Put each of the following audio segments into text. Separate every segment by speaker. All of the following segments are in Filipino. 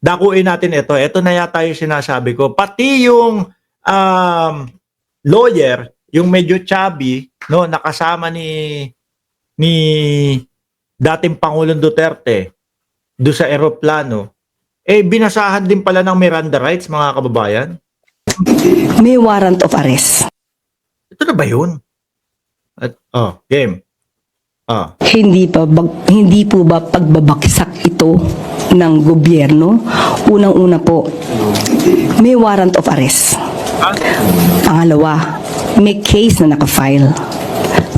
Speaker 1: dakuin natin ito. Ito na yata yung sinasabi ko. Pati yung lawyer, yung medyo chubby, no, nakasama ni dating Pangulong Duterte do sa eroplano, binasahan din pala ng Miranda rights, mga kababayan.
Speaker 2: May warrant of arrest.
Speaker 1: Ito na ba yun? At, game.
Speaker 2: Hindi po ba pagbabaksak ito ng gobyerno? Unang-una po, may warrant of arrest. Pangalawa, may case na nakafile.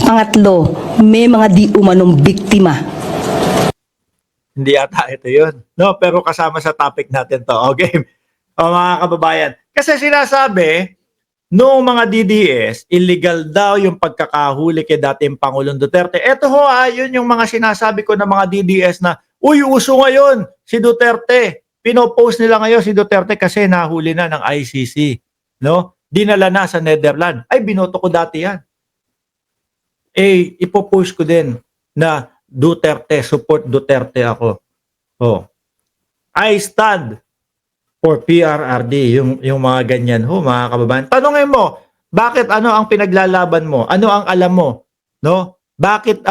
Speaker 2: Pangatlo, may mga di umanong biktima.
Speaker 1: Hindi ata ito yun. No, pero kasama sa topic natin to. Okay. Mga kababayan. Kasi sinasabi, noong mga DDS, illegal daw yung pagkakahuli kay dating Pangulong Duterte. Ito ho, yun yung mga sinasabi ko ng mga DDS na, uy, uso ngayon si Duterte. Pinopost nila ngayon si Duterte kasi nahuli na ng ICC. No? Dinala na sa Netherlands. Ay, binoto ko dati yan. Ipopost ko din na Duterte, support Duterte ako. I stand for PRRD, yung mga ganyan ho, mga kababayan. Tanungin mo, bakit ano ang pinaglalaban mo? Ano ang alam mo? No? Bakit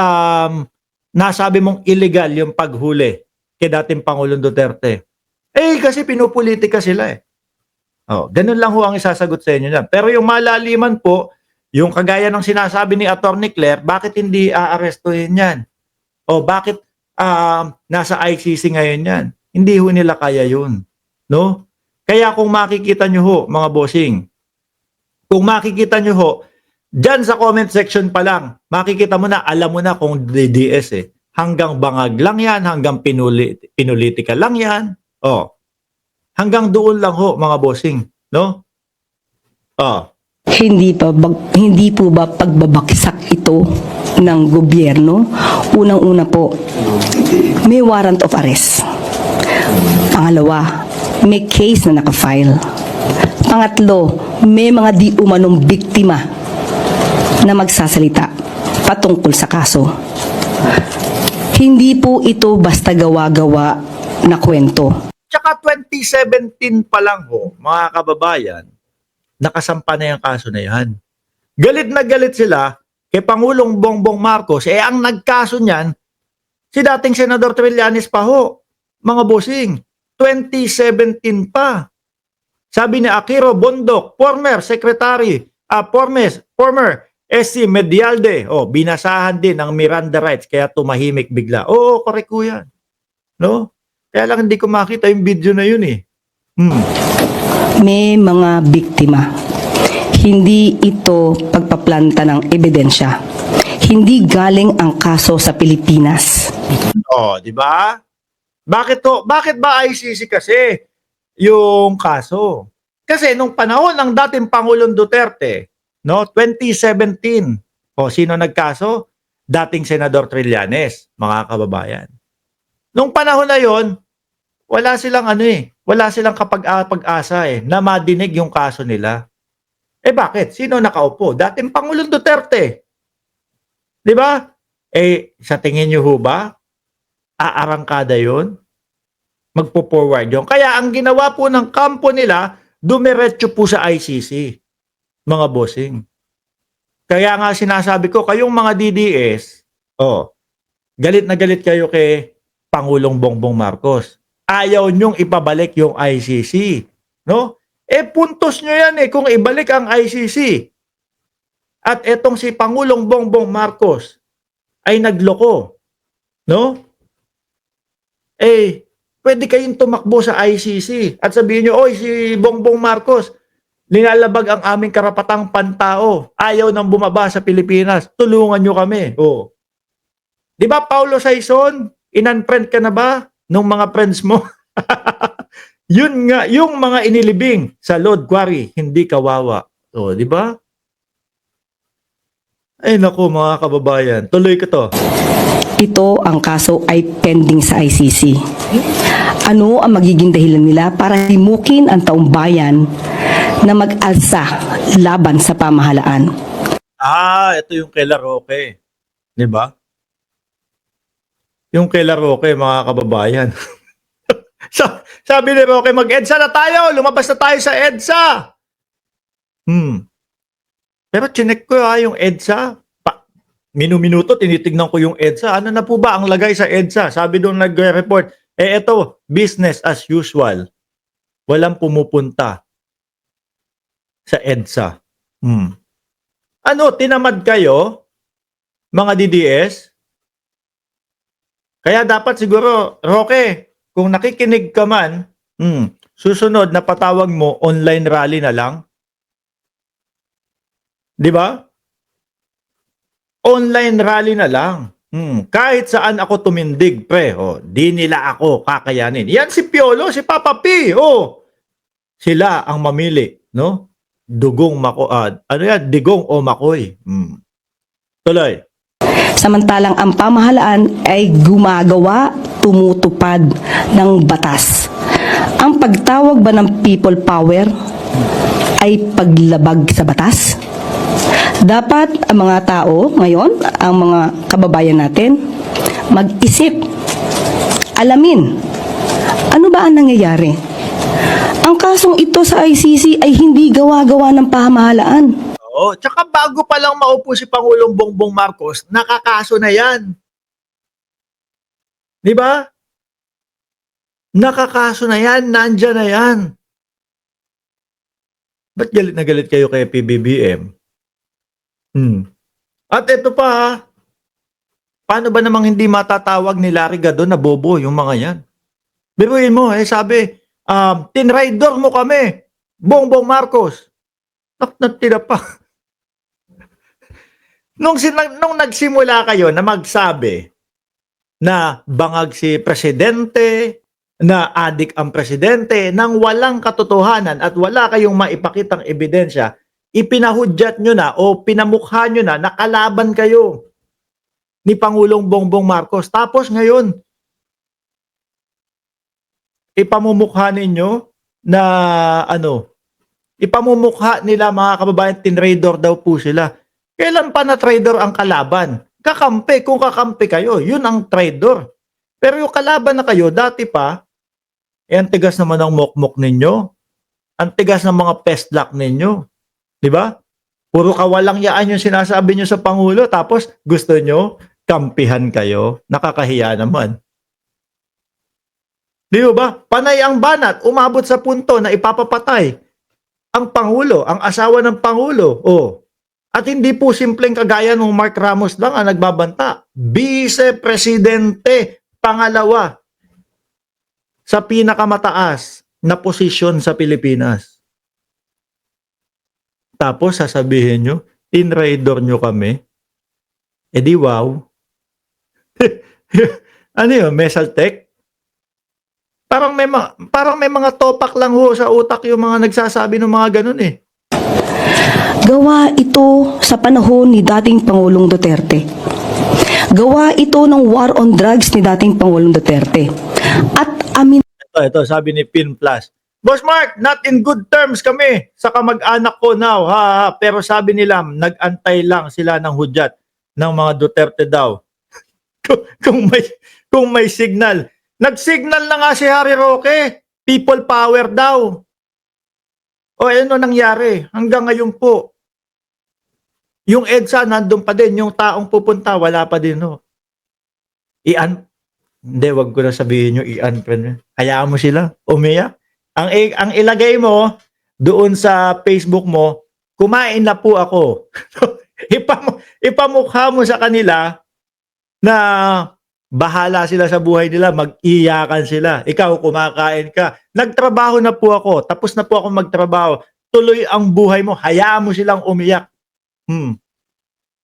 Speaker 1: nasabi mong illegal yung paghuli kay dating Pangulong Duterte? Kasi pinupolitika sila eh. Ganun lang ho ang isasagot sa inyo yan. Pero yung malaliman po, yung kagaya ng sinasabi ni Attorney Claire, bakit hindi aarestuhin yan? Bakit nasa ICC ngayon yan? Hindi ho nila kaya yun. No? Kaya kung makikita nyo ho, mga bossing, kung makikita nyo ho, dyan sa comment section pa lang, makikita mo na, alam mo na kung DDS eh. Hanggang bangag lang yan, hanggang pinulitika lang yan. Hanggang doon lang ho, mga bossing. No?
Speaker 2: Hindi po ba pagbabaksak ito ng gobyerno? Unang-una po, may warrant of arrest. Pangalawa, may case na nakafile. Pangatlo, may mga di umanong biktima na magsasalita patungkol sa kaso. Hindi po ito basta gawa-gawa na kwento.
Speaker 1: Tsaka 2017 pa lang ho, mga kababayan, nakasampa na yung kaso na yan. Galit na galit sila kay Pangulong Bongbong Marcos. Ang nagkaso niyan, si dating Senador Trillanes pa ho, mga bossing. 2017 pa. Sabi ni Akiro Bondok, former SC Medialde, binasahan din ng Miranda rights kaya tumahimik bigla. Correct ko yan. No? Kaya lang hindi ko makita yung video na yun eh.
Speaker 2: May mga biktima. Hindi ito pagpaplanta ng ebidensya. Hindi galing ang kaso sa Pilipinas.
Speaker 1: Di ba? Bakit ba ICC kasi yung kaso? Kasi nung panahon ng dating Pangulong Duterte, no, 2017, sino nagkaso? Dating Senador Trillanes, mga kababayan. Nung panahon na yon, wala silang pag-asa na madinig yung kaso nila. Bakit? Sino nakaupo? Dating Pangulong Duterte. 'Di ba? Sa tingin niyo ho ba aarangkada 'yon? Magpo-forward 'yon. Kaya ang ginawa po ng kampo nila, dumiretso po sa ICC. Mga bossing. Kaya nga sinasabi ko, kayong mga DDS, galit na galit kayo kay Pangulong Bongbong Marcos. Ayaw nyong ipabalik yung ICC. No? Puntos nyo yan kung ibalik ang ICC. At etong si Pangulong Bongbong Marcos ay nagloko. No? Pwede kayong tumakbo sa ICC at sabihin nyo, si Bongbong Marcos, nilalabag ang aming karapatang pantao. Ayaw nang bumaba sa Pilipinas. Tulungan nyo kami. Di ba, Paulo Saison? In-unfriend ka na ba nung mga friends mo? Yun nga, yung mga inilibing sa Lord Quarry, hindi kawawa. Di ba? Naku mga kababayan, tuloy ko to.
Speaker 2: Ito ang kaso ay pending sa ICC. Ano ang magiging dahilan nila para himukin ang taong bayan na mag-alsa laban sa pamahalaan?
Speaker 1: Ito yung kay Laroque. Di ba? Yung kay Laroque, mga kababayan. Sabi ni Roque, mag-EDSA na tayo, lumabas na tayo sa EDSA. Pero chinek ko yung EDSA. Minu-minuto, tinitignan ko yung EDSA. Ano na po ba ang lagay sa EDSA? Sabi doon nag-report, eto, business as usual. Walang pumupunta sa EDSA. Ano, tinamad kayo, mga DDS? Kaya dapat siguro, Roque, kung nakikinig ka man, susunod na patawag mo, online rally na lang. Di ba? Online rally na lang. Kahit saan ako tumindig, pre. Di nila ako kakayanin. Yan si Piolo, si Papa P. Sila ang mamili, no? Digong o makoy. Tuloy.
Speaker 2: Samantalang ang pamahalaan ay gumagawa, tumutupad ng batas. Ang pagtawag ba ng people power ay paglabag sa batas? Dapat ang mga tao ngayon, ang mga kababayan natin, mag-isip, alamin, ano ba ang nangyayari? Ang kasong ito sa ICC ay hindi gawa-gawa ng pamahalaan.
Speaker 1: Tsaka bago pa lang maupo si Pangulong Bongbong Marcos, nakakaso na yan. Di ba? Nakakaso na yan, nandyan na yan. Ba't galit na galit kayo kay PBBM? At ito pa, paano ba namang hindi matatawag ni Larry Gadon na bobo yung mga yan? Biruin mo, sabi, tinraidor mo kami, Bongbong Marcos. Natira pa. Nung nagsimula kayo na magsabi na bangag si presidente, na adik ang presidente, nang walang katotohanan at wala kayong maipakitang ebidensya, ipinahudyat nyo na o pinamukha nyo na nakalaban kayo ni Pangulong Bongbong Marcos. Tapos ngayon, ipamumukha ninyo na ipamumukha nila mga kababayan, tinraidor daw po sila. Kailan pa na traidor ang kalaban? Kakampi, kung kakampi kayo, yun ang traidor. Pero yung kalaban na kayo, dati pa, ang tigas naman ng mokmok ninyo, ang tigas ng mga pestlak ninyo. Di ba? Puro kawalang yaan yung sinasabi nyo sa Pangulo, tapos gusto nyo kampihan kayo. Nakakahiya naman. Di ba? Panay ang banat, umabot sa punto na ipapapatay ang Pangulo, ang asawa ng Pangulo. At hindi po simpleng kagaya ng Mark Ramos lang ang nagbabanta. Vice Presidente, pangalawa sa pinakamataas na posisyon sa Pilipinas. Tapos sasabihin nyo, tinraidor nyo kami. Di wow. Ano yun, Mesaltec? Parang may mga topak lang ho sa utak yung mga nagsasabi ng mga ganun eh.
Speaker 2: Gawa ito sa panahon ni dating Pangulong Duterte. Gawa ito ng war on drugs ni dating Pangulong Duterte. At
Speaker 1: Ito, sabi ni Pin Plus. Boss Mark, not in good terms kami sa kamag-anak ko now. Pero sabi nila, nag-antay lang sila ng hudyat ng mga Duterte daw. kung may signal. Nag-signal na nga si Harry Roque. People power daw. Ano nangyari? Hanggang ngayon po. Yung EDSA nandun pa din. Yung taong pupunta, wala pa din. Hindi, wag ko na sabihin yung i-unfriend. Hayaan mo sila. Umiyak. Ang ilagay mo doon sa Facebook mo, kumain na po ako. Ipamukha mo sa kanila na bahala sila sa buhay nila, mag-iyakan sila. Ikaw, kumakain ka. Nagtrabaho na po ako. Tapos na po ako magtrabaho. Tuloy ang buhay mo. Hayaan mo silang umiyak.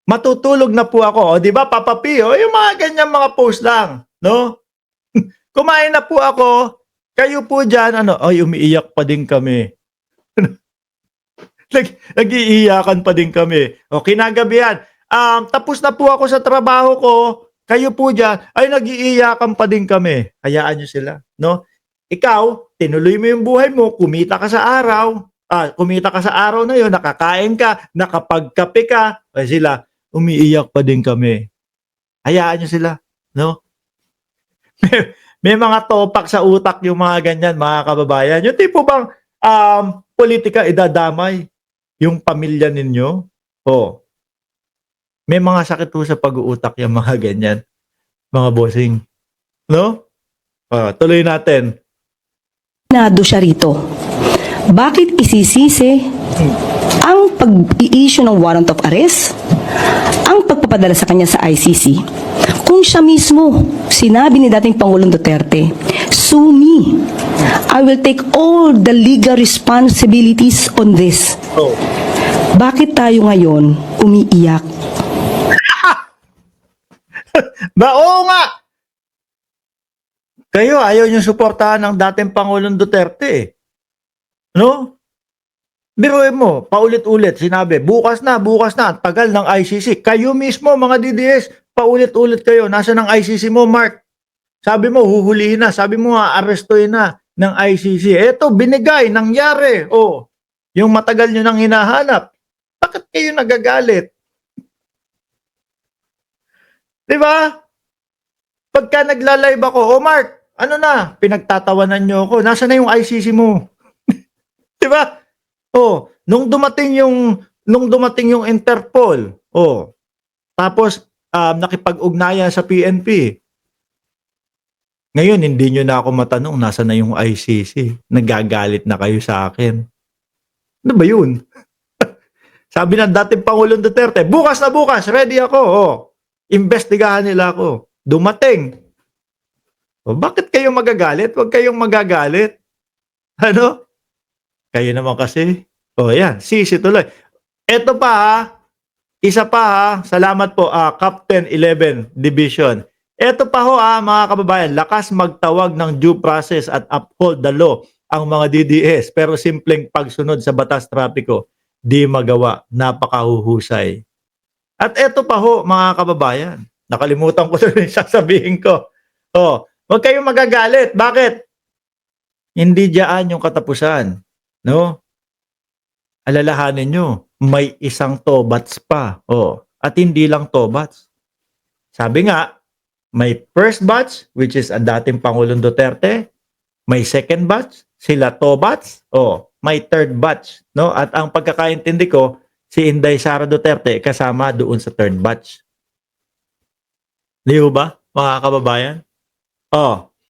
Speaker 1: Matutulog na po ako. Di ba, Papa P? Yung mga ganyan mga post lang. No? Kumain na po ako. Kayo po dyan, umiiyak pa din kami. Nag-iiyakan pa din kami. Kinagabihan. Tapos na po ako sa trabaho ko. Kayo po dyan, nag-iiyakan pa din kami. Hayaan nyo sila. No? Ikaw, tinuloy mo yung buhay mo, kumita ka sa araw. Kumita ka sa araw na yun, nakakain ka, nakapagkape ka. Sila, umiiyak pa din kami. Hayaan nyo sila. No? May mga topak sa utak yung mga ganyan, mga kababayan. Yung tipo bang politika idadamay yung pamilya ninyo? Oh, may mga sakit po sa pag-uutak yung mga ganyan, mga bossing. No? Tuloy natin.
Speaker 2: Nado siya rito. Bakit isisisi ang pag-i-issue ng warrant of arrest, ang pagpapadala sa kanya sa ICC, kung siya mismo sinabi ni dating Pangulong Duterte, "Sue me. I will take all the legal responsibilities on this."
Speaker 1: Oh.
Speaker 2: Bakit tayo ngayon umiiyak?
Speaker 1: Oo nga! Kayo, ayaw nyo suportahan ng dating Pangulong Duterte eh. No? Biruin mo, paulit-ulit, sinabi, bukas na, ang tagal ng ICC. Kayo mismo, mga DDS, paulit-ulit kayo, nasa ng ICC mo, Mark? Sabi mo, huhulihin na, sabi mo nga, arestuhin na ng ICC. Eto, binigay, nangyari. Oh, yung matagal nyo nang hinahanap. Bakit kayo nagagalit? Diba? Pagka nagla-live ako, oh Mark, ano na, pinagtatawanan nyo ako, nasa na yung ICC mo? Diba? Oh, nung dumating yung Interpol, oh, tapos nakipag-ugnayan sa PNP. Ngayon, hindi nyo na ako matanong, nasa na yung ICC? Nagagalit na kayo sa akin. Ano ba yun? Sabi ng dating Pangulong Duterte, bukas na bukas, ready ako. Oh, investigahan nila ako. Dumating. O, bakit kayo magagalit? Huwag kayong magagalit. Ano? Kayo naman kasi. O, yan. Sisi tuloy. Ito pa ha. Isa pa ha. Salamat po, Captain 11 Division. Ito pa ho mga kababayan. Lakas magtawag ng due process at uphold the law ang mga DDS. Pero simpleng pagsunod sa batas trapiko, di magawa. Napakahuhusay. At ito pa ho, mga kababayan. Nakalimutan ko na yung sasabihin ko. Oh, huwag kayong magagalit. Bakit? Hindi diyan yung katapusan. No? Alalahanin nyo, may isang tobats pa. Oh, at hindi lang tobats. Sabi nga, may first batch, which is ang dating Pangulong Duterte. May second batch, sila tobats. Oh, may third batch. No? At ang pagkakaintindi ko, si Inday Sara Duterte kasama doon sa third batch. Di ba, mga kababayan? Oh,